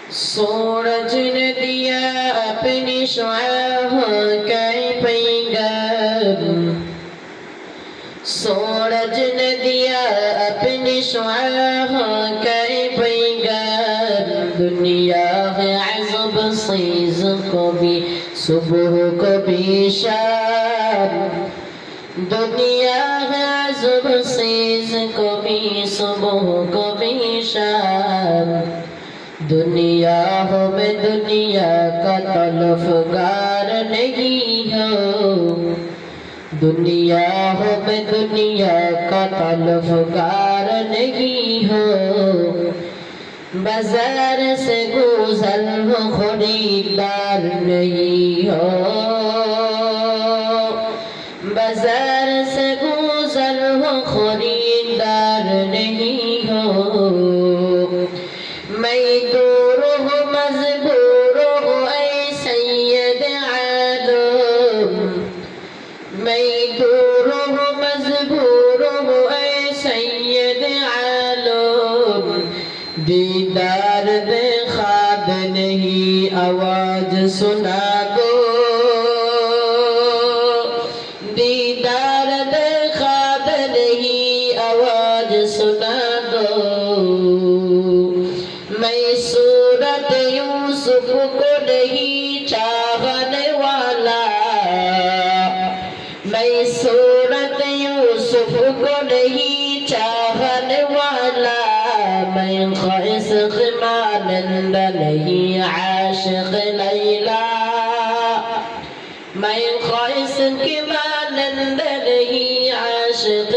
सूरज ने दिया अपनी शुआ के पैगाम, सूरज ने दिया अपनी शुआ के पैगाम। दुनिया है अज़ब सीज़ को भी सुबह को भी शाम, दुनिया है अज़ब सीज़ को भी सुबह को भी शाम। दुनिया हो मैं दुनिया का तलफगार नहीं हो, दुनिया हो मैं दुनिया का तलफगार नहीं हो। बाजार से गुजर हो खरीदार नहीं हो, बाजार से गुजर हो खरीदार नहीं हो। मैं दूर हूँ मजबूर हूँ ऐ सैयद आलम, मैं दूर हूँ मजबूर हूँ ऐ सैयद आलम। दीदार दे ख्वाब नहीं आवाज सुना दो, दीदार दे ख्वाब नहीं आवाज सुना दो। मैं सूरत यूसुफ को नहीं चाहने वाला, मैं सूरत यूसुफ को नहीं चाहने वाला। मैं ख्वाइश मानंद नहीं आशिक लैला, मैं ख्वाइश की मानंद नहीं आशिक